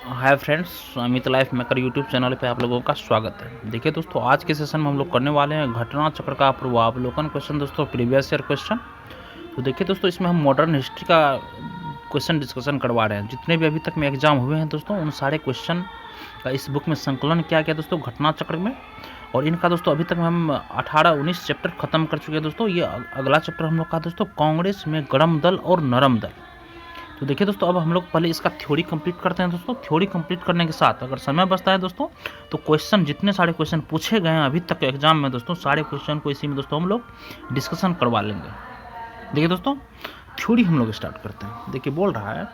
Hi friends, Amit life maker YouTube channel पे आप लोगों का स्वागत है। देखिए दोस्तों, आज के सेशन में हम लोग करने वाले हैं घटना चक्र का पूर्वावलोकन क्वेश्चन। दोस्तों प्रीवियस ईयर क्वेश्चन। तो देखिए दोस्तों, इसमें हम मॉडर्न हिस्ट्री का क्वेश्चन डिस्कशन करवा रहे हैं। जितने भी अभी तक में एग्जाम हुए हैं दोस्तों, उन सारे क्वेश्चन का इस बुक में संकलन किया गया दोस्तों घटना चक्र में। और इनका दोस्तों अभी तक में हम 18-19 चैप्टर खत्म कर चुके हैं दोस्तों। ये अगला चैप्टर हम लोग का दोस्तों कांग्रेस में गर्म दल और नरम दल। तो देखिए दोस्तों, अब हम लोग पहले इसका थ्योरी कंप्लीट करते हैं दोस्तों। थ्योरी कंप्लीट करने के साथ अगर समय बचता है दोस्तों, तो क्वेश्चन जितने सारे क्वेश्चन पूछे गए हैं अभी तक एग्जाम में दोस्तों, सारे क्वेश्चन को इसी में दोस्तों हम लोग डिस्कशन करवा लेंगे। देखिए दोस्तों, थ्योरी हम लोग स्टार्ट करते हैं। देखिए बोल रहा है,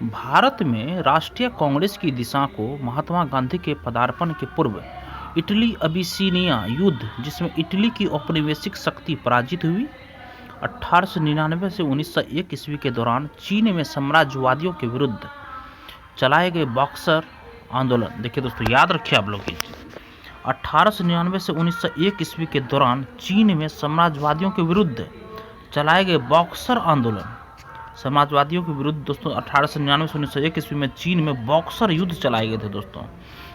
भारत में राष्ट्रीय कांग्रेस की दिशा को महात्मा गांधी के पदार्पण के पूर्व इटली अबिसिनिया युद्ध, जिसमें इटली की औपनिवेशिक शक्ति पराजित हुई, 1899 से 1901 ईस्वी के दौरान चीन में साम्राज्यवादियों के विरुद्ध चलाए गए बॉक्सर आंदोलन। देखिए दोस्तों, याद रखिए आप लोग, 1899 से 1901 ईस्वी के दौरान चीन में साम्राज्यवादियों के विरुद्ध चलाए गए बॉक्सर आंदोलन। समाजवादियों के विरुद्ध दोस्तों 1899 से 1901 ईस्वी में चीन में बॉक्सर युद्ध चलाए गए थे दोस्तों,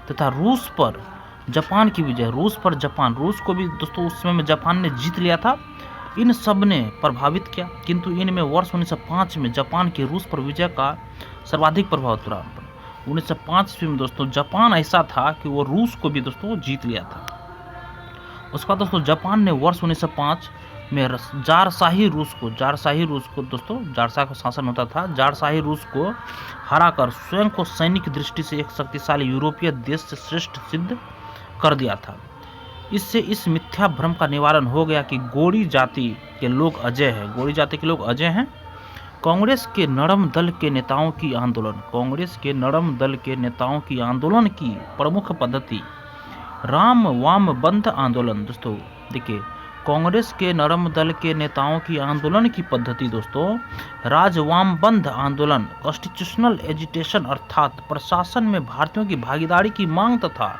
तथा रूस पर जापान की विजय। रूस पर जापान, रूस को भी दोस्तों उस समय में जापान ने जीत लिया था। इन सब ने प्रभावित किया, किंतु इनमें वर्ष 1905 में जापान की रूस पर विजय का सर्वाधिक प्रभाव पड़ा। 1905 ईस्वी में दोस्तों जापान ऐसा था कि वो रूस को भी दोस्तों जीत लिया था। उसके बाद दोस्तों जापान ने वर्ष 1905 में जारशाही रूस को दोस्तों, जारशाह का शासन होता था, जारशाही रूस को हराकर स्वयं को सैनिक दृष्टि से एक शक्तिशाली यूरोपीय देश से श्रेष्ठ सिद्ध कर दिया था। इससे इस मिथ्या भ्रम का निवारण हो गया कि गोरी जाति के लोग अजय हैं। कांग्रेस के नरम दल के नेताओं की आंदोलन की प्रमुख पद्धति राम वाम बंध आंदोलन। दोस्तों देखिए, कांग्रेस के नरम दल के नेताओं की आंदोलन की पद्धति दोस्तों राजवाम बंध आंदोलन, कॉन्स्टिट्यूशनल एजिटेशन अर्थात प्रशासन में भारतीयों की भागीदारी की मांग तथा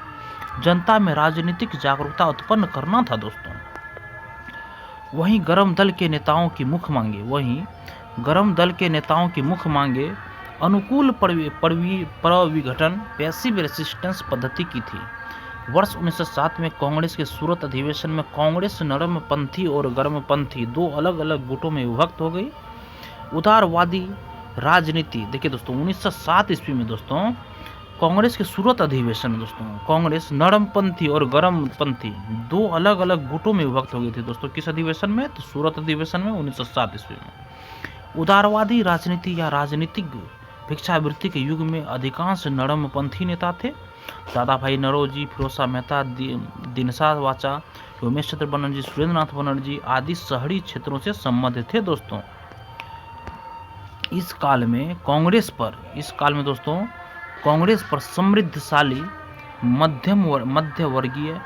जनता में राजनीतिक जागरूकता उत्पन्न करना था दोस्तों। वहीं गरम दल के नेताओं की मुख्य मांगे अनुकूल प्रविघटन पैसिव रेसिस्टेंस पद्धति की थी। वर्ष 1907 में कांग्रेस के सूरत अधिवेशन में कांग्रेस नरमपंथी और गर्मपंथी दो अलग अलग गुटों में विभक्त हो गई। उदारवादी राजनीति। देखिए दोस्तों, 1907 ईस्वी में दोस्तों कांग्रेस के सूरत अधिवेशन में दोस्तों कांग्रेस नरमपंथी और गर्मपंथी दो अलग अलग गुटों में विभक्त हो गई थी दोस्तों। किस अधिवेशन में? तो सूरत अधिवेशन में 1907 ईस्वी में। उदारवादी राजनीति या राजनीतिक भिक्षावृत्ति के युग में अधिकांश नरमपंथी नेता थे। दादा भाई नौरोजी, फिरोज शाह मेहता, दिनसा वाचा, उमेश चंद्र बनर्जी, सुरेंद्र नाथ बनर्जी आदि शहरी क्षेत्रों से संबंधित थे दोस्तों। इस काल में दोस्तों कांग्रेस पर समृद्धशाली मध्य वर्गीय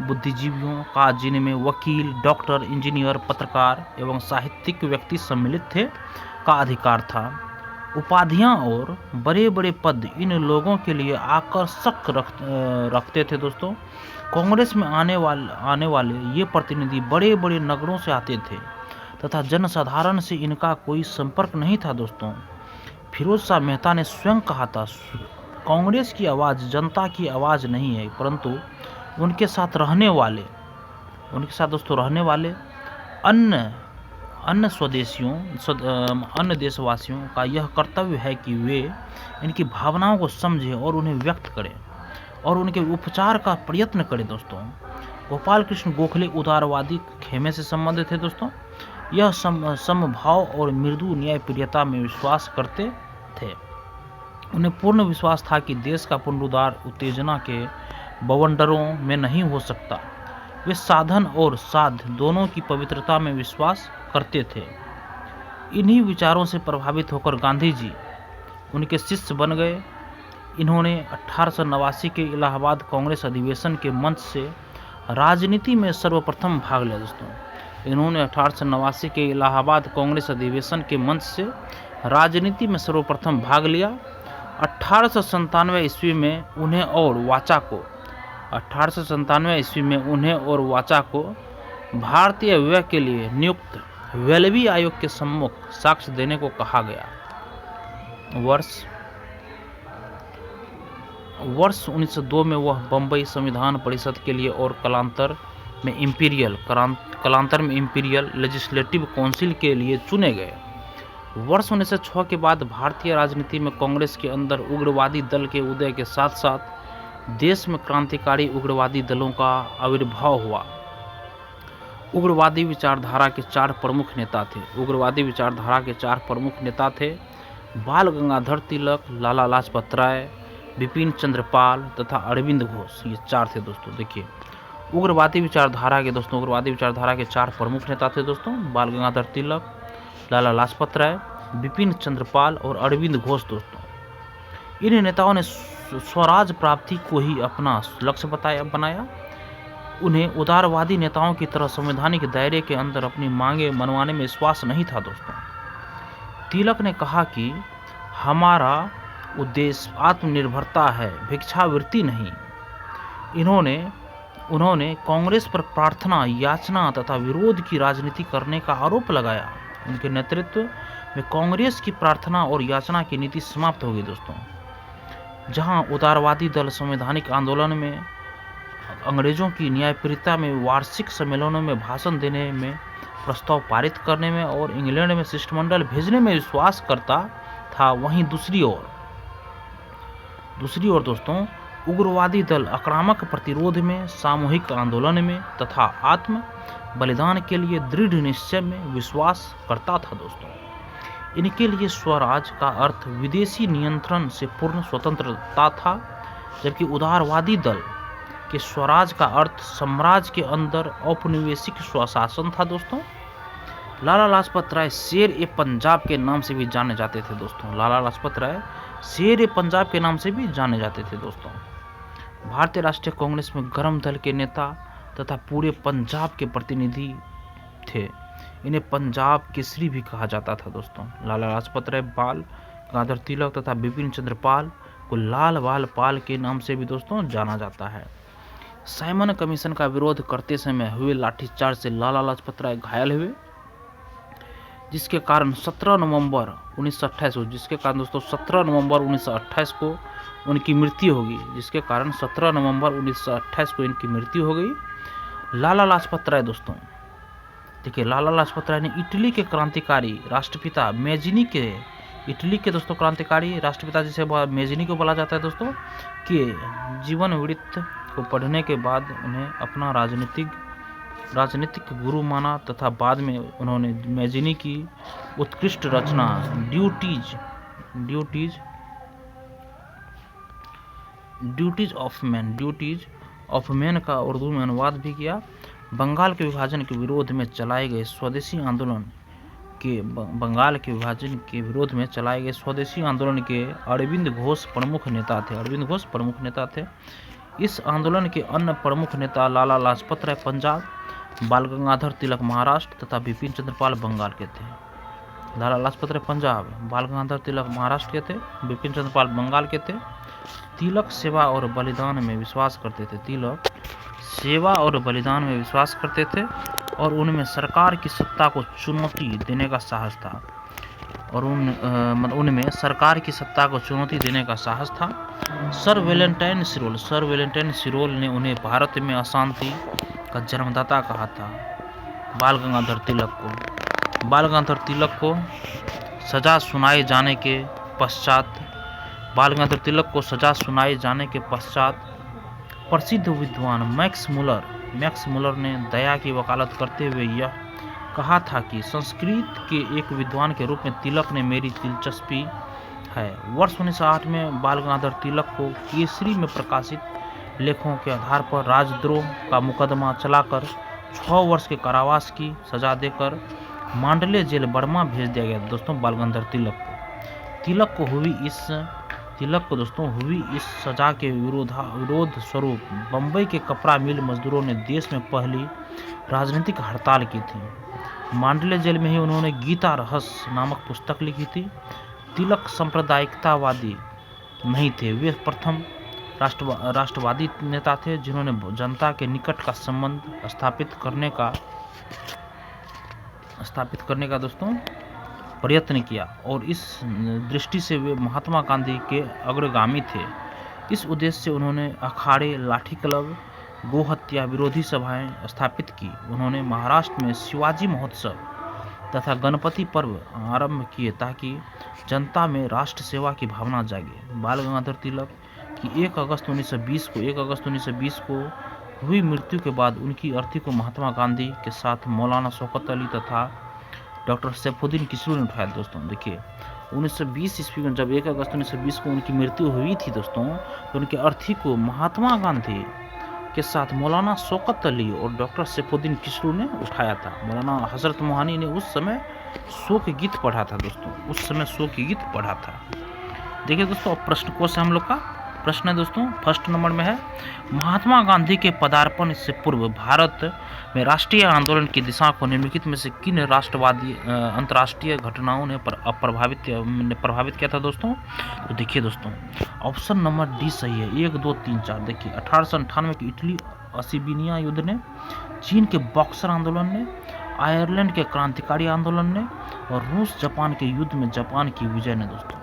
बुद्धिजीवियों का, जिनमें वकील, डॉक्टर, इंजीनियर, पत्रकार एवं साहित्यिक व्यक्ति सम्मिलित थे, का अधिकार था। उपाधियां और बड़े बड़े पद इन लोगों के लिए आकर्षक रखते थे दोस्तों। कांग्रेस में आने वाले ये प्रतिनिधि बड़े बड़े नगरों से आते थे तथा जनसाधारण से इनका कोई संपर्क नहीं था दोस्तों। फिरोज शाह मेहता ने स्वयं कहा था, कांग्रेस की आवाज़ जनता की आवाज़ नहीं है, परंतु उनके साथ रहने वाले अन्य देशवासियों का यह कर्तव्य है कि वे इनकी भावनाओं को समझें और उन्हें व्यक्त करें और उनके उपचार का प्रयत्न करें दोस्तों। गोपाल कृष्ण गोखले उदारवादी खेमे से संबंधित थे दोस्तों। यह समभाव और मृदु न्यायप्रियता में विश्वास करते थे। उन्हें पूर्ण विश्वास था कि देश का पुनरुद्धार उत्तेजना के बवंडरों में नहीं हो सकता। वे साधन और साध्य दोनों की पवित्रता में विश्वास करते थे। इन्हीं विचारों से प्रभावित होकर गांधी जी उनके शिष्य बन गए। इन्होंने 1889 के इलाहाबाद कांग्रेस अधिवेशन के मंच से राजनीति में सर्वप्रथम भाग लिया दोस्तों। इन्होंने 1889 के इलाहाबाद कांग्रेस अधिवेशन के मंच से राजनीति में सर्वप्रथम भाग लिया। 1897 ईस्वी में उन्हें और वाचा को भारतीय व्यय के लिए नियुक्त वेलवी आयोग के सम्मुख साक्ष्य देने को कहा गया। वर्ष वर्ष 1902 में वह बम्बई संविधान परिषद के लिए और कालांतर में इंपीरियल लेजिस्लेटिव काउंसिल के लिए चुने गए। वर्ष 1906 के बाद भारतीय राजनीति में कांग्रेस के अंदर उग्रवादी दल के उदय के साथ साथ देश में क्रांतिकारी उग्रवादी दलों का आविर्भाव हुआ। उग्रवादी विचारधारा के चार प्रमुख नेता थे बाल गंगाधर तिलक, लाला लाजपत राय, बिपिन चंद्र पाल तथा अरविंद घोष। ये चार थे दोस्तों। देखिए उग्रवादी विचारधारा के चार प्रमुख नेता थे दोस्तों, बाल गंगाधर तिलक, लाला लाजपत राय, बिपिन चंद्र पाल और अरविंद घोष। दोस्तों इन नेताओं ने स्वराज प्राप्ति को ही अपना लक्ष्य बनाया। उन्हें उदारवादी नेताओं की तरह संवैधानिक दायरे के अंदर अपनी मांगे मनवाने में विश्वास नहीं था। दोस्तों तिलक ने कहा कि हमारा उद्देश्य आत्मनिर्भरता है, भिक्षावृत्ति नहीं। उन्होंने कांग्रेस पर प्रार्थना, याचना तथा विरोध की राजनीति करने का आरोप लगाया। उनके नेतृत्व में कांग्रेस की प्रार्थना और याचना की नीति समाप्त हो गई। दोस्तों जहां उदारवादी दल संवैधानिक आंदोलन में, अंग्रेजों की न्यायप्रियता में, वार्षिक सम्मेलनों में भाषण देने में, प्रस्ताव पारित करने में और इंग्लैंड में शिष्टमंडल भेजने में विश्वास करता था, वहीं दूसरी ओर दोस्तों उग्रवादी दल आक्रामक प्रतिरोध में, सामूहिक आंदोलन में तथा आत्म बलिदान के लिए दृढ़ निश्चय में विश्वास करता था। दोस्तों इनके लिए स्वराज का अर्थ विदेशी नियंत्रण से पूर्ण स्वतंत्रता था, जबकि उदारवादी दल के स्वराज का अर्थ साम्राज्य के अंदर औपनिवेशिक स्वशासन था। दोस्तों लाला लाजपत राय शेर ए पंजाब के नाम से भी जाने जाते थे। दोस्तों लाला लाजपत राय शेर ए पंजाब के नाम से भी जाने जाते थे। दोस्तों भारतीय राष्ट्रीय कांग्रेस में गरम दल के नेता तथा पूरे पंजाब के प्रतिनिधि थे। इन्हें पंजाब केसरी भी कहा जाता था। दोस्तों लाला लाजपत राय, बाल गंगाधर तिलक तथा बिपिन चंद्र पाल को लाल बाल पाल के नाम से भी दोस्तों जाना जाता है। साइमन कमीशन का विरोध करते समय हुए लाठीचार्ज से लाला लाजपत राय घायल हुए, जिसके कारण 17 नवंबर 1928 को उनकी मृत्यु होगी। लाला लाजपत राय दोस्तों देखिए, लाला लाजपत राय ने इटली के क्रांतिकारी राष्ट्रपिता मेजिनी जिसे मेजिनी को बोला जाता है दोस्तों, के जीवन वृत्त को पढ़ने के बाद उन्हें अपना राजनीतिक गुरु माना तथा बाद में उन्होंने मेजिनी की उत्कृष्ट रचना ड्यूटीज ऑफ मैन का उर्दू में अनुवाद भी किया। बंगाल के विभाजन के विरोध में चलाए गए स्वदेशी आंदोलन के अरविंद घोष प्रमुख नेता थे। इस आंदोलन के अन्य प्रमुख नेता लाला लाजपत राय पंजाब, बाल गंगाधर तिलक महाराष्ट्र तथा बिपिन चंद्र पाल बंगाल के थे। लाला लाजपत राय पंजाब, बाल गंगाधर तिलक महाराष्ट्र के थे, बिपिन चंद्र पाल बंगाल के थे। तिलक सेवा और बलिदान में विश्वास करते थे और उनमें सरकार की सत्ता को चुनौती देने का साहस था। सर वेलेंटाइन सिरोल ने उन्हें भारत में अशांति का जन्मदाता कहा था। बाल गंगाधर तिलक को सजा सुनाए जाने के पश्चात प्रसिद्ध विद्वान मैक्स मुलर ने दया की वकालत करते हुए यह कहा था कि संस्कृत के एक विद्वान के रूप में तिलक ने मेरी दिलचस्पी है। वर्ष 1908 में बाल गंगाधर तिलक को केसरी में प्रकाशित लेखों के आधार पर राजद्रोह का मुकदमा चलाकर 6 वर्ष के कारावास की सजा देकर मांडले जेल बर्मा भेज दिया गया। दोस्तों बाल गंगाधर तिलक को हुई इस सजा के विरोध स्वरूप बम्बई के कपड़ा मिल मजदूरों ने देश में पहली राजनीतिक हड़ताल की थी। मांडले जेल में ही उन्होंने गीता रहस्य नामक पुस्तक लिखी थी। तिलक सांप्रदायिकतावादी नहीं थे, वे प्रथम राष्ट्रवादी नेता थे जिन्होंने जनता के निकट का संबंध स्थापित करने का दोस्तों प्रयत्न किया और इस दृष्टि से वे महात्मा गांधी के अग्रगामी थे। इस उद्देश्य से उन्होंने अखाड़े, लाठी क्लब, गोहत्या विरोधी सभाएं स्थापित की। उन्होंने महाराष्ट्र में शिवाजी महोत्सव तथा गणपति पर्व आरंभ किए ताकि जनता में राष्ट्र सेवा की भावना जागे। बाल गंगाधर तिलक की 1 अगस्त 1920 को हुई मृत्यु के बाद उनकी अर्थी को महात्मा गांधी के साथ मौलाना शौकत अली तथा डॉक्टर सैफुद्दीन किसलू ने उठाया। दोस्तों देखिए 1920 ईस्वी में जब 1 अगस्त 1920 को उनकी मृत्यु हुई थी दोस्तों, तो उनके अर्थी को महात्मा गांधी के साथ मौलाना शौकत अली और डॉक्टर सैफुद्दीन किसलू ने उठाया था। मौलाना हजरत मोहानी ने उस समय शोक गीत पढ़ा था दोस्तों, उस समय शोक गीत पढ़ा था। देखिए दोस्तों अब प्रश्न कोश है हम लोग का। प्रश्न है दोस्तों फर्स्ट नंबर में है, महात्मा गांधी के पदार्पण से पूर्व भारत में राष्ट्रीय आंदोलन की दिशा को निम्नलिखित में से किन राष्ट्रवादी अंतर्राष्ट्रीय घटनाओं ने प्रभावित किया था दोस्तों? तो देखिए दोस्तों ऑप्शन नंबर डी सही है, 1 2 3 4। देखिए 1898 के इटली असीबिनिया युद्ध ने, चीन के बॉक्सर आंदोलन ने, आयरलैंड के क्रांतिकारी आंदोलन ने और रूस जापान के युद्ध में जापान की विजय ने। दोस्तों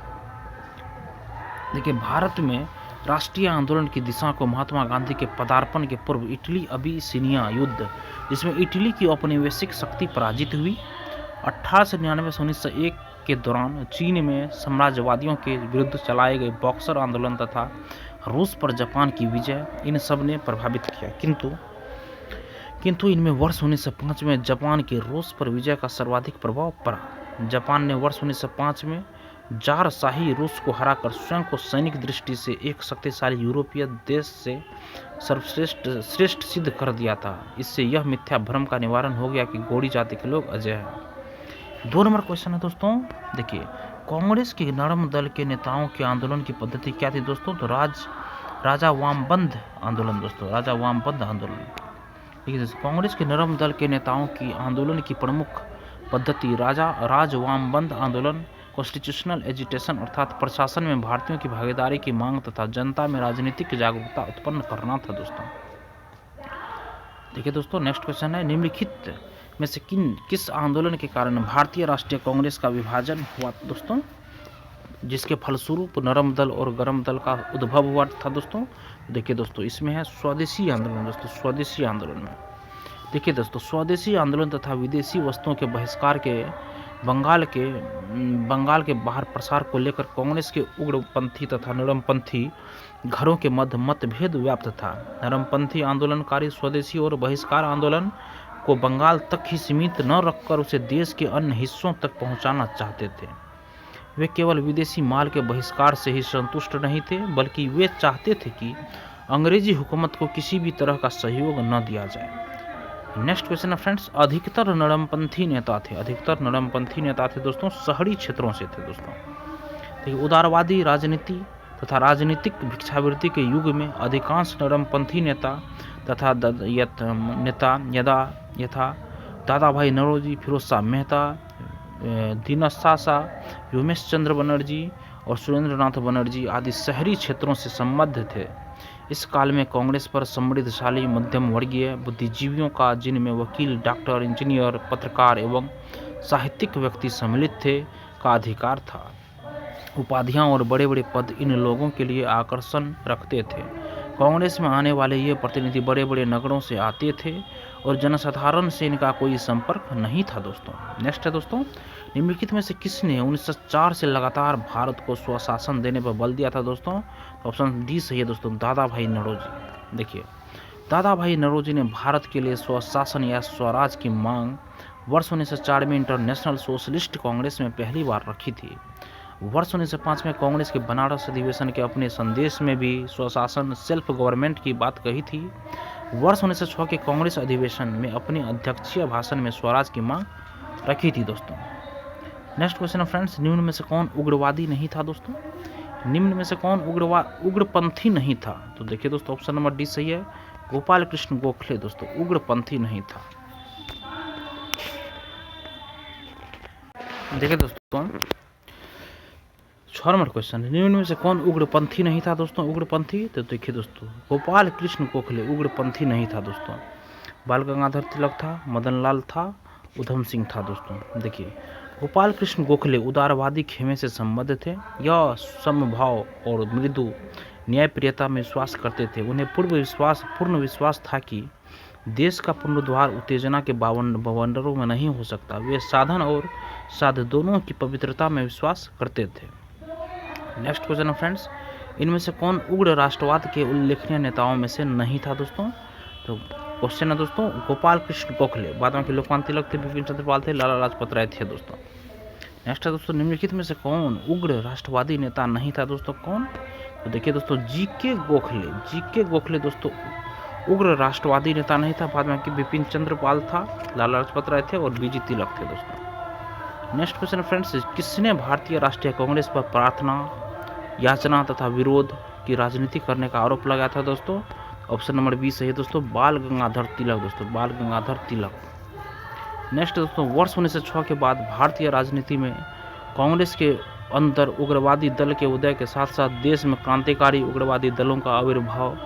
देखिए भारत में राष्ट्रीय आंदोलन की दिशा को महात्मा गांधी के पदार्पण के पूर्व इटली अबिसिनिया युद्ध, जिसमें इटली की औपनिवेशिक शक्ति पराजित हुई, 1899 से 1901 के दौरान चीन में साम्राज्यवादियों के विरुद्ध चलाए गए बॉक्सर आंदोलन तथा रूस पर जापान की विजय, इन सब ने प्रभावित किया। किंतु इनमें वर्ष 1905 में जापान के रूस पर विजय का सर्वाधिक प्रभाव पड़ा। जापान ने वर्ष 1905 में जार शाही रूस को हराकर स्वयं को सैनिक दृष्टि से एक शक्तिशाली यूरोपीय देश से सर्वश्रेष्ठ सिद्ध कर दिया था। इससे यह मिथ्या भ्रम का निवारण हो गया कि गौड़ी जाति के लोग अजय हैं। 2 नंबर क्वेश्चन है दोस्तों, देखिए कांग्रेस के नरम दल के नेताओं के आंदोलन की पद्धति क्या थी दोस्तों? तो राजा वामबंद आंदोलन। दोस्तों राजा वामबंद आंदोलन। देखिए दोस्तों कांग्रेस के नरम दल के नेताओं की आंदोलन की प्रमुख पद्धति राज वामबंद आंदोलन, कॉन्स्टिट्यूशनल एजिटेशन अर्थात प्रशासन में भारतीयों की भागीदारी की मांग तथा जनता में राजनीतिक जागरूकता उत्पन्न करना था। दोस्तों देखिए दोस्तों नेक्स्ट क्वेश्चन है, निम्नलिखित में से किस आंदोलन के कारण भारतीय राष्ट्रीय कांग्रेस का विभाजन हुआ दोस्तों, जिसके फलस्वरूप नरम दल और गरम दल का उद्भव हुआ था? दोस्तों देखिए दोस्तों इसमें है स्वदेशी आंदोलन। दोस्तों स्वदेशी आंदोलन में देखिए दोस्तों स्वदेशी आंदोलन तथा विदेशी वस्तुओं के बहिष्कार के बंगाल के बाहर प्रसार को लेकर कांग्रेस के उग्रपंथी तथा नरमपंथी घरों के मध्य मतभेद व्याप्त था। नरमपंथी आंदोलनकारी स्वदेशी और बहिष्कार आंदोलन को बंगाल तक ही सीमित न रखकर उसे देश के अन्य हिस्सों तक पहुंचाना चाहते थे। वे केवल विदेशी माल के बहिष्कार से ही संतुष्ट नहीं थे, बल्कि वे चाहते थे कि अंग्रेजी हुकूमत को किसी भी तरह का सहयोग न दिया जाए। नेक्स्ट क्वेश्चन है फ्रेंड्स, अधिकतर नरमपंथी नेता थे दोस्तों शहरी क्षेत्रों से थे। दोस्तों देखिए उदारवादी राजनीति तथा राजनीतिक भिक्षावृत्ति के युग में अधिकांश नरमपंथी नेता तथा यथा दादा भाई नौरोजी, फिरोज शाह मेहता, दीनशा शाह, व्योमेश चंद्र बनर्जी और सुरेंद्र नाथ बनर्जी आदि शहरी क्षेत्रों से संबद्ध थे। इस काल में कांग्रेस पर समृद्धशाली मध्यम वर्गीय बुद्धिजीवियों का, जिनमें वकील, डॉक्टर, इंजीनियर, पत्रकार एवं साहित्यिक व्यक्ति सम्मिलित थे, का अधिकार था। उपाधियां और बड़े बड़े पद इन लोगों के लिए आकर्षण रखते थे। कांग्रेस में आने वाले ये प्रतिनिधि बड़े बड़े नगरों से आते थे और जनसाधारण से इनका कोई संपर्क नहीं था। दोस्तों नेक्स्ट है दोस्तों, निम्नलिखित में से किसने 1904 से लगातार भारत को स्वशासन देने पर बल दिया था? दोस्तों ऑप्शन डी सही है दोस्तों, दादा भाई नौरोजी। देखिए दादा भाई नौरोजी ने भारत के लिए स्वशासन या स्वराज की मांग वर्ष 1904 में इंटरनेशनल सोशलिस्ट कांग्रेस में पहली बार रखी थी। वर्ष 1905 में कांग्रेस के बनारस अधिवेशन के अपने संदेश में भी स्वशासन, सेल्फ गवर्नमेंट की बात कही थी। वर्ष 1906 के कांग्रेस अधिवेशन में अपने अध्यक्षीय भाषण में स्वराज की मांग रखी थी। दोस्तों नेक्स्ट क्वेश्चन है फ्रेंड्स, निम्न में से कौन उग्रवादी नहीं था? दोस्तों निम्न में से कौन उग्रपंथी नहीं था? तो देखिए दोस्तों ऑप्शन नंबर डी सही है, गोपाल कृष्ण गोखले दोस्तों उग्रपंथी नहीं था। देखिए दोस्तों 6 नंबर क्वेश्चन, निम्न में से कौन उग्रपंथी नहीं था? दोस्तों उग्रपंथी तो देखिए दोस्तों गोपाल कृष्ण गोखले उग्रपंथी नहीं था। दोस्तों बाल गंगाधर तिलक था, मदन लाल था, उधम सिंह था। दोस्तों देखिए गोपाल कृष्ण गोखले उदारवादी खेमे से संबद्ध थे। यह समभाव और मृदु न्यायप्रियता में विश्वास करते थे। उन्हें पूर्ण विश्वास था कि देश का पुनरुद्धार उत्तेजना के बवंडरों में नहीं हो सकता। वे साधन और साध्य दोनों की पवित्रता में विश्वास करते थे। नेक्स्ट क्वेश्चन है फ्रेंड्स, इनमें से कौन उग्र राष्ट्रवाद के उल्लेखनीय नेताओं में से नहीं था दोस्तों? तो क्वेश्चन है दोस्तों, गोपाल कृष्ण गोखले, बाद में लोकमान्य तिलक थे, बिपिन चंद्र पाल थे, लाला लाजपत राय थे दोस्तों। नेक्स्ट है दोस्तों, निम्नलिखित में से कौन उग्र राष्ट्रवादी नेता नहीं था दोस्तों? कौन? तो देखिए दोस्तों, जीके गोखले दोस्तों उग्र राष्ट्रवादी नेता नहीं था। बाद में बिपिन चंद्र पाल था, लाला लाजपत राय थे और बीजी तिलक थे दोस्तों। नेक्स्ट क्वेश्चन फ्रेंड्स, किसने भारतीय राष्ट्रीय कांग्रेस पर प्रार्थना, याचना तथा विरोध की राजनीति करने का आरोप लगाया था दोस्तों? ऑप्शन नंबर 20 सही है दोस्तों, बाल गंगाधर तिलक दोस्तों, बाल गंगाधर तिलक। नेक्स्ट दोस्तों, वर्ष 1906 के बाद भारतीय राजनीति में कांग्रेस के अंदर उग्रवादी दल के उदय के साथ साथ देश में क्रांतिकारी उग्रवादी दलों का आविर्भाव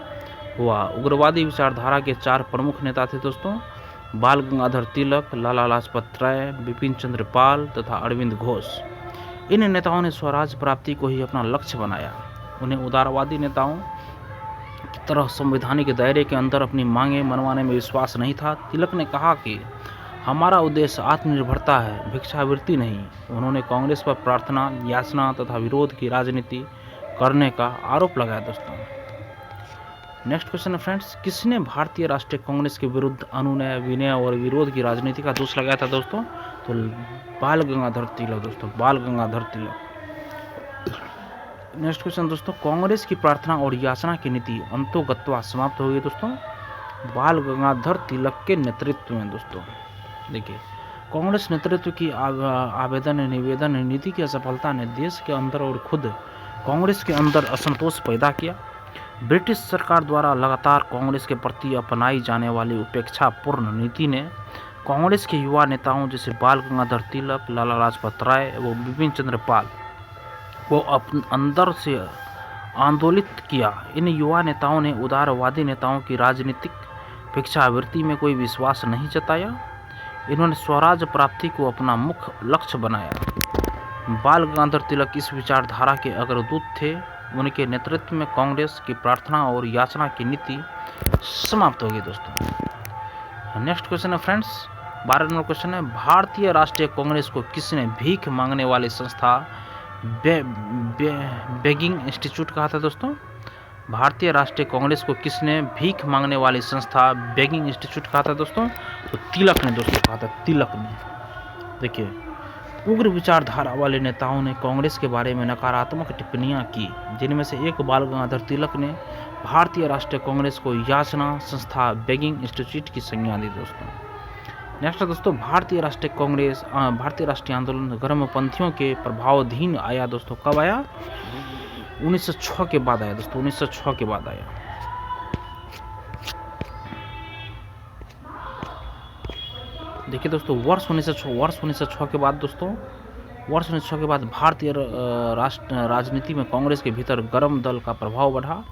हुआ। उग्रवादी विचारधारा के 4 प्रमुख नेता थे दोस्तों, बाल गंगाधर तिलक, लाला लाजपत राय, बिपिन चंद्र पाल तथा अरविंद घोष। इन नेताओं ने स्वराज प्राप्ति को ही अपना लक्ष्य बनाया। उन्हें उदारवादी नेताओं की तरह संवैधानिक दायरे के अंदर अपनी मांगें मनवाने में विश्वास नहीं था। तिलक ने कहा कि हमारा उद्देश्य आत्मनिर्भरता है, भिक्षावृत्ति नहीं। उन्होंने कांग्रेस पर प्रार्थना, याचना तथा विरोध की राजनीति करने का आरोप लगाया दोस्तों। नेक्स्ट क्वेश्चन है फ्रेंड्स, किसने भारतीय राष्ट्रीय कांग्रेस के विरुद्ध अनुनय, विनय और विरोध की राजनीति का दोष लगाया था दोस्तों? तो बाल गंगाधर तिलक दोस्तों, बाल गंगाधर तिलक। नेक्स्ट क्वेश्चन दोस्तों, कांग्रेस की प्रार्थना और याचना की नीति अंतोगत्वा समाप्त हो गई दोस्तों, बाल गंगाधर तिलक के नेतृत्व में दोस्तों। देखिए, कांग्रेस नेतृत्व की आवेदन निवेदन नीति की असफलता ने देश के अंदर और खुद कांग्रेस के अंदर असंतोष पैदा किया। ब्रिटिश सरकार द्वारा लगातार कांग्रेस के प्रति अपनाई जाने वाली उपेक्षापूर्ण नीति ने कांग्रेस के युवा नेताओं जैसे बाल गंगाधर तिलक, लाला लाजपत राय व बिपिन चंद्र पाल को अंदर से आंदोलित किया। इन युवा नेताओं ने उदारवादी नेताओं की राजनीतिक भिक्षावृत्ति में कोई विश्वास नहीं जताया। इन्होंने स्वराज प्राप्ति को अपना मुख्य लक्ष्य बनाया। बाल गंगाधर तिलक इस विचारधारा के अग्रदूत थे। उनके नेतृत्व में कांग्रेस की प्रार्थना और याचना की नीति समाप्त हो गई दोस्तों। नेक्स्ट क्वेश्चन है फ्रेंड्स, 12 नंबर क्वेश्चन है, भारतीय राष्ट्रीय कांग्रेस को किसने भीख मांगने वाली संस्था बेगिंग इंस्टीट्यूट कहा था दोस्तों? भारतीय राष्ट्रीय कांग्रेस को किसने भीख मांगने वाली संस्था बेगिंग इंस्टीट्यूट कहा था दोस्तों? तो तिलक ने दोस्तों कहा था, तिलक ने। देखिए, उग्र विचारधारा वाले नेताओं ने कांग्रेस के बारे में नकारात्मक टिप्पणियां की, जिनमें से एक बाल गंगाधर तिलक ने भारतीय राष्ट्रीय कांग्रेस को याचना संस्था बेगिंग इंस्टीट्यूट की संज्ञा दी दोस्तों। नेक्स्ट दोस्तों, भारतीय राष्ट्रीय आंदोलन गर्मपंथियों के प्रभावाधीन आया दोस्तों। कब आया? 1906 के बाद आया दोस्तों, 1906 के बाद आया। देखिए दोस्तों, वर्ष 1906 के बाद दोस्तों, वर्ष 1906 के बाद भारतीय राजनीति में कांग्रेस के भीतर गर्म दल का प्रभाव बढ़ा।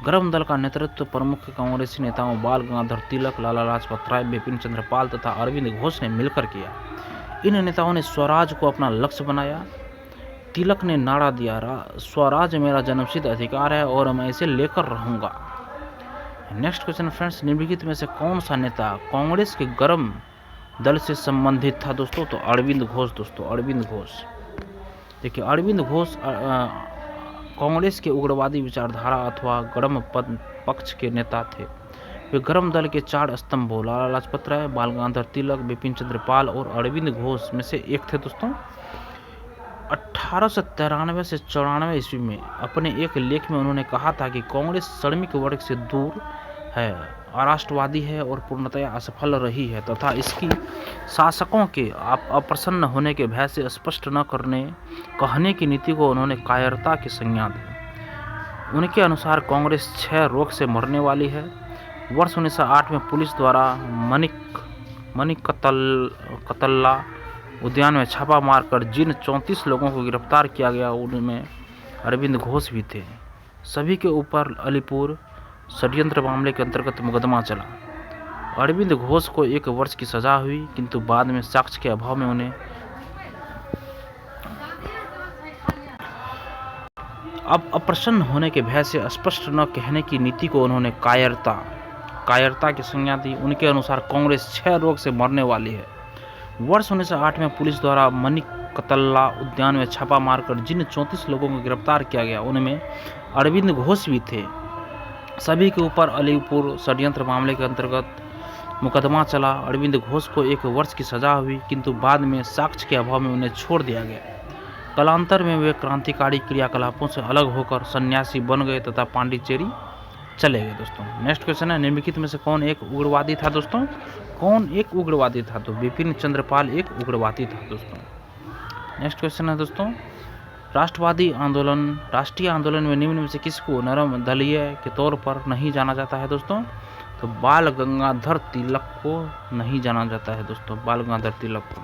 गर्म दल का नेतृत्व प्रमुख कांग्रेसी नेताओं बाल गंगाधर तिलक, लाला लाजपत राय, बिपिन चंद्र पाल तथा अरविंद घोष ने मिलकर किया। इन नेताओं ने स्वराज को अपना लक्ष्य बनाया। तिलक ने नारा दिया, स्वराज मेरा जन्मसिद्ध अधिकार है और मैं इसे लेकर रहूंगा। नेक्स्ट क्वेश्चन फ्रेंड्स, निम्नलिखित में से कौन सा नेता कांग्रेस के गर्म दल से संबंधित था दोस्तों? तो अरविंद घोष दोस्तों, अरविंद घोष। देखिए, अरविंद घोष कांग्रेस के उग्रवादी विचारधारा अथवा गर्म पक्ष के नेता थे। वे गर्म दल के 4 स्तंभों लाला लाजपत राय, बाल गंगाधर तिलक, बिपिन चंद्र पाल और अरविंद घोष में से एक थे दोस्तों। 1893 से 94 ईस्वी में अपने एक लेख में उन्होंने कहा था कि कांग्रेस श्रमिक वर्ग से दूर है, अराष्ट्रवादी है और पूर्णतया असफल रही है तथा इसकी शासकों के अप्रसन्न होने के भय से स्पष्ट न कहने की नीति को उन्होंने कायरता की संज्ञा दी। उनके अनुसार कांग्रेस 6 रोग से मरने वाली है। वर्ष 1908 में पुलिस द्वारा मणिकतल्ला उद्यान में छापा मारकर जिन 34 लोगों को गिरफ्तार किया गया उनमें अरविंद घोष भी थे। सभी के ऊपर अलीपुर षड्यंत्र मामले के अंतर्गत मुकदमा चला। अरविंद घोष को 1 वर्ष की सजा हुई, किंतु बाद में साक्ष्य के अभाव में उन्हें अब अप्रसन्न होने के भय से स्पष्ट न कहने की नीति को उन्होंने कायरता की संज्ञा दी। उनके अनुसार कांग्रेस 6 रोग से मरने वाली है। वर्ष 1908 में पुलिस द्वारा मणिकतल्ला उद्यान में छापा मारकर जिन 34 लोगों को गिरफ्तार किया गया उनमें अरविंद घोष भी थे। सभी के ऊपर अलीपुर षड्यंत्र मामले के अंतर्गत मुकदमा चला। अरविंद घोष को 1 वर्ष की सजा हुई, किंतु बाद में साक्ष्य के अभाव में उन्हें छोड़ दिया गया। कालांतर में वे क्रांतिकारी क्रियाकलापों से अलग होकर सन्यासी बन गए तथा पांडिचेरी चले गए। दोस्तों नेक्स्ट क्वेश्चन है, निम्नलिखित में से कौन एक उग्रवादी था? दोस्तों कौन एक उग्रवादी था? तो बिपिन चंद्रपाल एक उग्रवादी था। दोस्तों नेक्स्ट क्वेश्चन है दोस्तों, राष्ट्रीय आंदोलन में निम्न में से किसको नरम दलीय के तौर पर नहीं जाना जाता है? दोस्तों तो बाल गंगाधर तिलक को नहीं जाना जाता है। दोस्तों बाल गंगाधर तिलक को।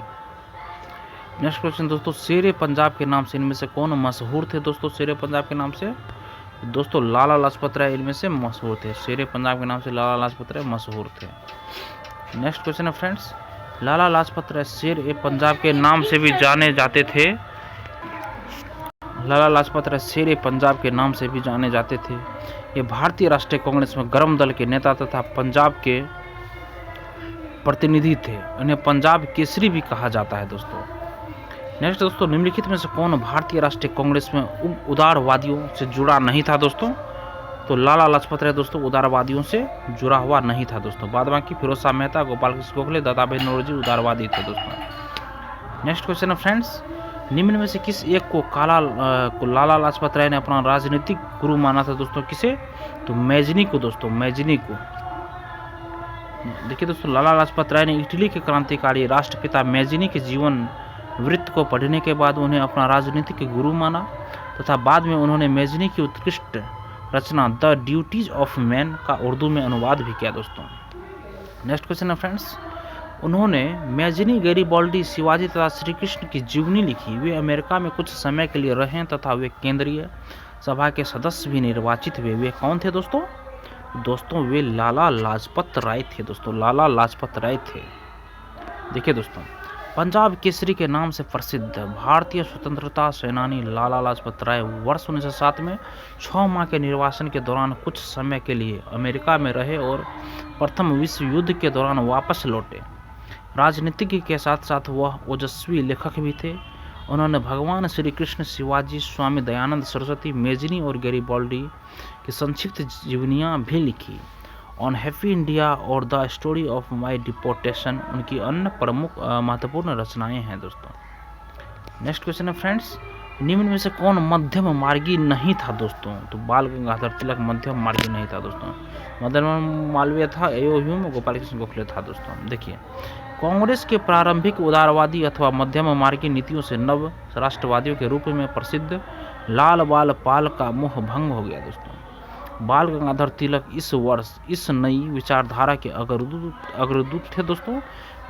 नेक्स्ट क्वेश्चन दोस्तों, शेरे पंजाब के नाम से इनमें से कौन मशहूर थे? दोस्तों शेरे पंजाब के नाम से दोस्तों लाला लाजपत राय इनमें से मशहूर थे। शेरे पंजाब के नाम से लाला लाजपत राय मशहूर थे। नेक्स्ट क्वेश्चन है फ्रेंड्स, लाला लाजपत राय शेर ए पंजाब के नाम से भी जाने जाते थे। लाला लाजपत राय शेर ए पंजाब के नाम से भी जाने जाते थे। ये भारतीय राष्ट्रीय कांग्रेस में गर्म दल के नेता तथा पंजाब के प्रतिनिधि थे। इन्हें पंजाब केसरी भी कहा जाता है। दोस्तों नेक्स्ट दोस्तों, निम्नलिखित में से कौन भारतीय राष्ट्रीय कांग्रेस में उदारवादियों से जुड़ा नहीं था? दोस्तों तो लाला लाजपत राय दोस्तों उदारवादियों से जुड़ा हुआ नहीं था। दोस्तों बाद बाकी फिरोज शाह मेहता, गोपाल कृष्ण गोखले, दादा भाई नौरोजी उदारवादी थे। दोस्तों नेक्स्ट क्वेश्चन है फ्रेंड्स, निम्न में से किस एक को लाला लाजपत राय ने अपना राजनीतिक गुरु माना था? दोस्तों किसे? तो मैजनी को। दोस्तों मैजनी को। देखिए दोस्तों, लाला लाजपत राय ने इटली के क्रांतिकारी राष्ट्रपिता मैजनी के जीवन वृत्त को पढ़ने के बाद उन्हें अपना राजनीतिक गुरु माना तथा बाद में उन्होंने मैजनी की उत्कृष्ट रचना द ड्यूटीज ऑफ मैन का उर्दू में अनुवाद भी किया। दोस्तों नेक्स्ट क्वेश्चन है फ्रेंड्स, उन्होंने मैजनी, गैरिबाल्डी, शिवाजी तथा श्री कृष्ण की जीवनी लिखी। वे अमेरिका में कुछ समय के लिए रहे तथा वे केंद्रीय सभा के सदस्य भी निर्वाचित हुए। वे कौन थे? दोस्तों वे लाला लाजपत राय थे। दोस्तों लाला लाजपत राय थे। देखिए दोस्तों, पंजाब केसरी के नाम से प्रसिद्ध भारतीय स्वतंत्रता सेनानी लाला लाजपत राय वर्ष 1907 में 6 माह के निर्वासन के दौरान कुछ समय के लिए अमेरिका में रहे और प्रथम विश्व युद्ध के दौरान वापस लौटे। राजनीतिज्ञ के साथ साथ वह ओजस्वी लेखक भी थे। उन्होंने भगवान श्री कृष्ण, शिवाजी, स्वामी दयानंद सरस्वती, मैजनी और गैरिबाल्डी की संक्षिप्त जीवनियाँ भी लिखी। ऑन हैप्पी इंडिया और the story of my deportation उनकी अन्य प्रमुख महत्वपूर्ण रचनाएं हैं। दोस्तों नेक्स्ट क्वेश्चन है फ्रेंड्स, निम्न में से कौन मध्यम मार्गी नहीं था? दोस्तों तो बाल गंगाधर तिलक मध्यम मार्गी नहीं था। दोस्तों मदन मालवीय था, एओ ह्यूम, गोपाल कृष्ण गोखले था। दोस्तों देखिए, कांग्रेस के प्रारंभिक उदारवादी अथवा मध्यम मार्गी नीतियों से नव राष्ट्रवादियों के रूप में प्रसिद्ध लाल बाल पाल का मोह भंग हो गया। दोस्तों बाल गंगाधर तिलक इस वर्ष इस नई विचारधारा के अग्रदूत थे। दोस्तों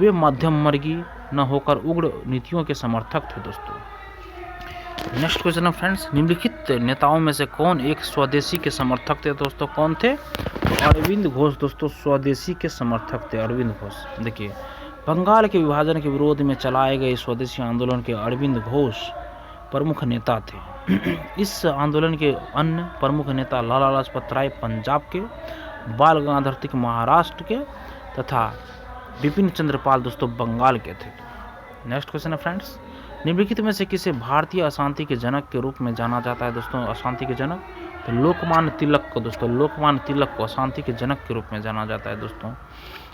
वे मध्यम मार्गी न होकर उग्र नीतियों के समर्थक थे। दोस्तों नेक्स्ट क्वेश्चन है फ्रेंड्स, निम्नलिखित नेताओं में से कौन एक स्वदेशी के समर्थक थे? दोस्तों कौन थे? तो अरविंद घोष दोस्तों स्वदेशी के समर्थक थे। अरविंद घोष। देखिए, बंगाल के विभाजन के विरोध में चलाए गए स्वदेशी आंदोलन के अरविंद घोष प्रमुख नेता थे। इस आंदोलन के अन्य प्रमुख नेता लाला लाजपत राय पंजाब के, बाल गंगाधर तिलक महाराष्ट्र के तथा बिपिन चंद्रपाल दोस्तों बंगाल के थे। नेक्स्ट क्वेश्चन है फ्रेंड्स, निम्नलिखित में से किसे भारतीय अशांति के जनक के रूप में जाना जाता है? दोस्तों अशांति के जनक तो लोकमान्य तिलक को। दोस्तों लोकमान्य तिलक को अशांति के जनक के रूप में जाना जाता है। दोस्तों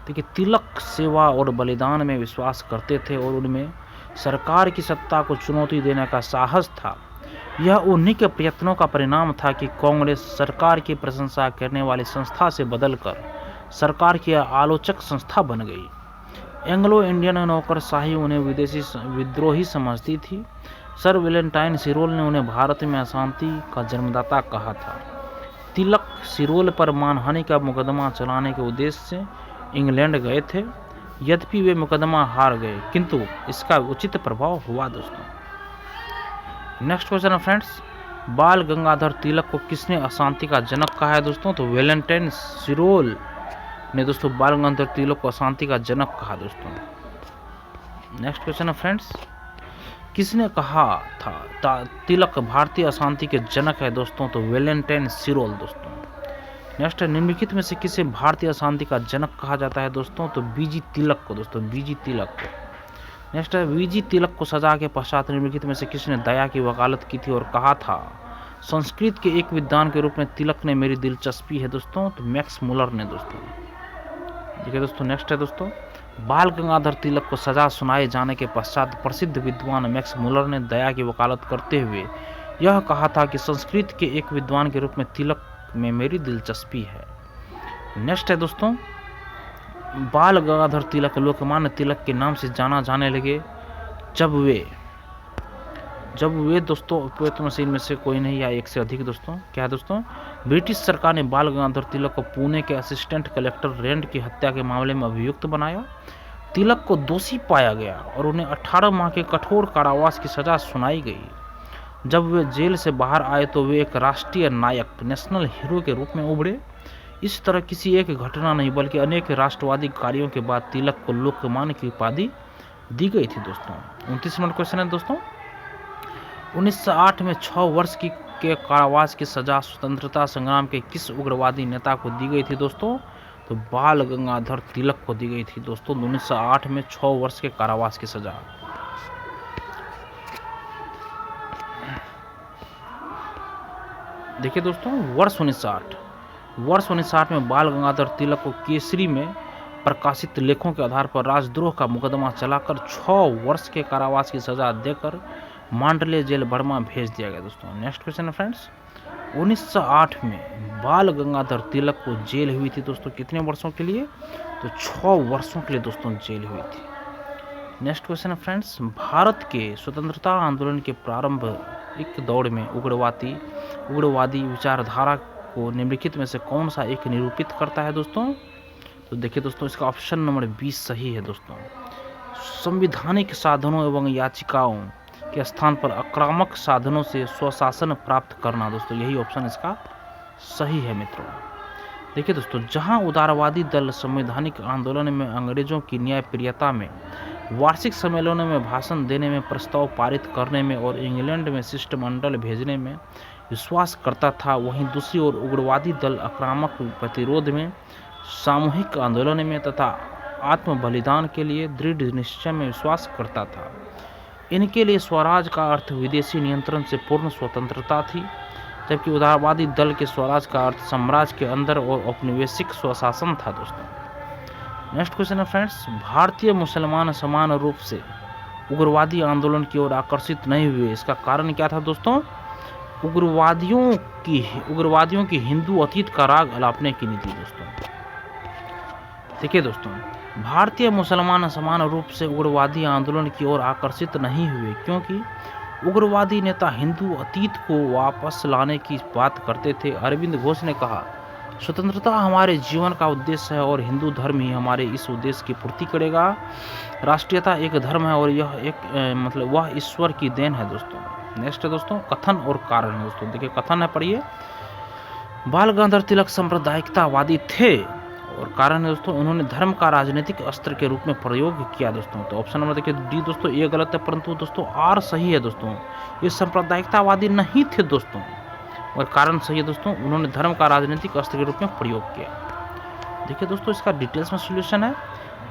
देखिए, तिलक सेवा और बलिदान में विश्वास करते थे और उनमें सरकार की सत्ता को चुनौती देने का साहस था। यह उन्हीं के प्रयत्नों का परिणाम था कि कांग्रेस सरकार की प्रशंसा करने वाली संस्था से बदलकर सरकार की आलोचक संस्था बन गई। एंग्लो इंडियन नौकरशाही उन्हें विदेशी विद्रोही समझती थी। सर वैलेंटाइन सिरोल ने उन्हें भारत में अशांति का जन्मदाता कहा था। तिलक सिरोल पर मानहानि का मुकदमा चलाने के उद्देश्य से इंग्लैंड गए थे। यद्यपि वे मुकदमा हार गए, किंतु इसका उचित प्रभाव हुआ। दोस्तों नेक्स्ट क्वेश्चन है फ्रेंड्स, बाल गंगाधर तिलक को किसने अशांति का जनक कहा है? दोस्तों तो वैलेंटाइन सिरोल ने दोस्तों बाल गंगाधर तिलक को अशांति का जनक कहा। दोस्तों नेक्स्ट क्वेश्चन है फ्रेंड्स, किसने कहा था तिलक भारतीय अशांति के जनक है दोस्तों? तो वैलेंटाइन सिरोल दोस्तों। नेक्स्ट है, निम्नलिखित में से किसे भारतीय अशांति का जनक कहा जाता है दोस्तों? तो बीजी तिलक को दोस्तों, बीजी तिलक को। नेक्स्ट है, बीजी तिलक को सजा के पश्चात निम्नलिखित में से किसने दया की वकालत की थी और कहा था संस्कृत के एक विद्वान के रूप में तिलक ने मेरी दिलचस्पी है दोस्तों? तो मैक्स मुलर ने दोस्तों। देखिए दोस्तों, नेक्स्ट है दोस्तों, बाल गंगाधर तिलक को सजा सुनाए जाने के पश्चात प्रसिद्ध विद्वान मैक्स मुलर ने दया की वकालत करते हुए यह कहा था कि संस्कृत के एक विद्वान के रूप में तिलक में मेरी दिलचस्पी है। नेक्स्ट है दोस्तों, बाल गंगाधर तिलक लोकमान्य तिलक के नाम से जाना जाने लगे जब वे दोस्तों उपयुक्त मशीन में से कोई नहीं या एक से अधिक दोस्तों। क्या है दोस्तों? ब्रिटिश सरकार ने बाल गंगाधर तिलक को पुणे के असिस्टेंट कलेक्टर रेंड की हत्या के मामले में अभियुक्त बनाया। तिलक को दोषी पाया गया और उन्हें 18 माह के कठोर कारावास की सजा सुनाई गई। जब वे जेल से बाहर आए तो वे एक राष्ट्रीय नायक, नेशनल हीरो के रूप में उभरे। इस तरह किसी एक घटना नहीं बल्कि अनेक राष्ट्रवादी कार्यों के बाद तिलक को लोकमान्य की उपाधि दी गई थी दोस्तों। 29 नंबर क्वेश्चन है दोस्तों, 1908 में 6 वर्ष के कारावास की सजा स्वतंत्रता संग्राम के किस उग्रवादी नेता को दी गई थी दोस्तों? तो बाल गंगाधर तिलक को दी गई थी दोस्तों 1908 में 6 वर्ष के कारावास की सजा। देखिए दोस्तों, वर्ष 1908 में बाल गंगाधर तिलक को केसरी में प्रकाशित लेखों के आधार पर राजद्रोह का मुकदमा चलाकर 6 वर्ष के कारावास की सजा देकर मांडले जेल बर्मा भेज दिया गया दोस्तों। नेक्स्ट क्वेश्चन है फ्रेंड्स, 1908 में बाल गंगाधर तिलक को जेल हुई थी दोस्तों कितने वर्षों के लिए? तो 6 वर्षों के लिए दोस्तों जेल हुई थी। नेक्स्ट क्वेश्चन है फ्रेंड्स, भारत के स्वतंत्रता आंदोलन के प्रारंभिक दौर में उग्रवादी विचारधारा को निम्नलिखित में से कौन सा एक निरूपित करता है दोस्तों? तो देखिए दोस्तों, इसका ऑप्शन नंबर 20 सही है दोस्तों। संवैधानिक साधनों एवं याचिकाओं के स्थान पर आक्रामक साधनों से स्वशासन प्राप्त करना दोस्तों, यही ऑप्शन इसका सही है मित्रों। देखिए दोस्तों, जहां उदारवादी दल संवैधानिक आंदोलन में अंग्रेजों की न्यायप्रियता में, वार्षिक सम्मेलनों में भाषण देने में, प्रस्ताव पारित करने में और इंग्लैंड में शिष्टमंडल भेजने में विश्वास करता था, वहीं दूसरी ओर उग्रवादी दल आक्रामक प्रतिरोध में, सामूहिक आंदोलन में तथा आत्म बलिदान के लिए दृढ़ निश्चय में विश्वास करता था। इनके लिए स्वराज का अर्थ विदेशी नियंत्रण से पूर्ण स्वतंत्रता थी, जबकि उदारवादी दल के स्वराज का अर्थ साम्राज्य के अंदर और औपनिवेशिक स्वशासन था दोस्तों। नेक्स्ट क्वेश्चन है फ्रेंड्स, भारतीय मुसलमान समान रूप से उग्रवादी आंदोलन की ओर आकर्षित नहीं हुए, इसका कारण क्या था दोस्तों? उग्रवादियों की हिंदू अतीत का राग अलापने की नीति दोस्तों। देखिए दोस्तों, भारतीय मुसलमान समान रूप से उग्रवादी आंदोलन की ओर आकर्षित नहीं हुए क्योंकि उग्रवादी नेता हिंदू अतीत को वापस लाने की बात करते थे। अरविंद घोष ने कहा, स्वतंत्रता हमारे जीवन का उद्देश्य है और हिंदू धर्म ही हमारे इस उद्देश्य की पूर्ति करेगा। राष्ट्रीयता एक धर्म है और यह वह ईश्वर की देन है दोस्तों। नेक्स्ट है दोस्तों, कथन और कारण है दोस्तों। देखिए कथन है, पढ़िए। बाल गंगाधर तिलक सांप्रदायिकतावादी थे और कारण है दोस्तों, उन्होंने धर्म का राजनीतिक अस्त्र के रूप में प्रयोग किया दोस्तों। तो ऑप्शन नंबर देखिए डी दोस्तों, ये गलत है, परंतु दोस्तों आर सही है दोस्तों। ये सांप्रदायिकतावादी नहीं थे दोस्तों और कारण सही है दोस्तों, उन्होंने धर्म का राजनीतिक अस्त्र के रूप में प्रयोग किया। देखिए दोस्तों, इसका डिटेल्स में सोल्यूशन है।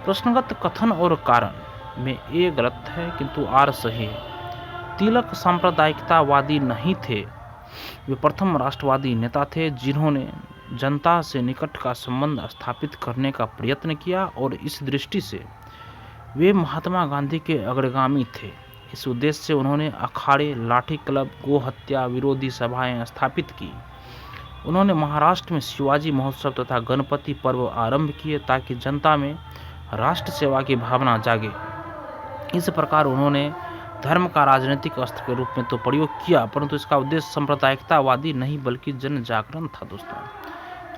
प्रश्नगत कथन और कारण में ए गलत है किंतु आर सही है। तिलक सांप्रदायिकतावादी नहीं थे, वे प्रथम राष्ट्रवादी नेता थे जिन्होंने जनता से निकट का संबंध स्थापित करने का प्रयत्न किया और इस दृष्टि से वे महात्मा गांधी के अग्रगामी थे। इस उद्देश्य से उन्होंने अखाड़े, लाठी क्लब, गो हत्या विरोधी सभाएं स्थापित की। उन्होंने महाराष्ट्र में शिवाजी महोत्सव तथा गणपति पर्व आरंभ किए ताकि जनता में राष्ट्र सेवा की भावना जागे। इस प्रकार उन्होंने धर्म का राजनीतिक अस्त्र के रूप में तो प्रयोग किया, परंतु इसका उद्देश्य सांप्रदायिकतावादी नहीं बल्कि जन जागरण था दोस्तों।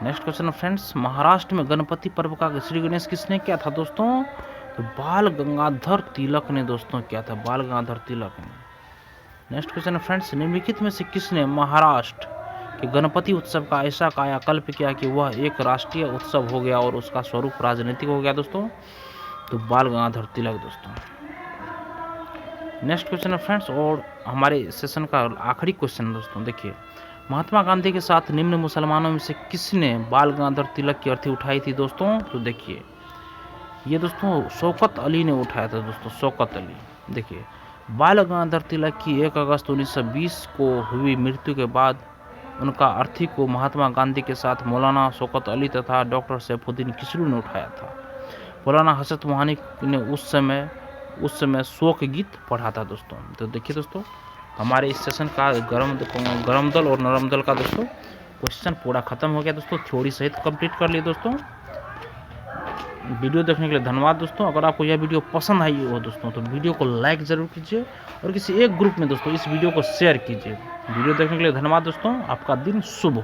नेक्स्ट क्वेश्चन फ्रेंड्स, महाराष्ट्र में गणपति पर्व का श्री गणेश किसने किया था दोस्तों? तो बाल गंगाधर तिलक ने दोस्तों किया था, बाल गंगाधर तिलक ने। नेक्स्ट क्वेश्चन फ्रेंड्स, निम्नलिखित में से किसने महाराष्ट्र के गणपति उत्सव का ऐसा कायाकल्प किया कि वह एक राष्ट्रीय उत्सव हो गया और उसका स्वरूप राजनीतिक हो गया दोस्तों? तो बाल गंगाधर तिलक दोस्तों। नेक्स्ट क्वेश्चन है फ्रेंड्स, और हमारे सेशन का आखिरी क्वेश्चन है दोस्तों। देखिए, महात्मा गांधी के साथ निम्न मुसलमानों में से किसने बाल गंगाधर तिलक की अर्थी उठाई थी दोस्तों? तो देखिए, ये दोस्तों शौकत अली ने उठाया था दोस्तों, शौकत अली। देखिए, बाल गंगाधर तिलक की 1 अगस्त 1920 को हुई मृत्यु के बाद उनका अर्थी को महात्मा गांधी के साथ मौलाना शौकत अली तथा डॉक्टर सैफुद्दीन किचलू ने उठाया था। मौलाना हसरत मोहानी ने उस समय शोक गीत पढ़ा था दोस्तों। तो देखिए दोस्तों, हमारे इस सेशन का गरम दल और नरम दल का दोस्तों क्वेश्चन पूरा खत्म हो गया दोस्तों, थ्योरी सहित कंप्लीट कर लिए दोस्तों। वीडियो देखने के लिए धन्यवाद दोस्तों। अगर आपको यह वीडियो पसंद आई हो दोस्तों तो वीडियो को लाइक ज़रूर कीजिए और किसी एक ग्रुप में दोस्तों इस वीडियो को शेयर कीजिए। वीडियो देखने के लिए धन्यवाद दोस्तों, आपका दिन शुभ हो।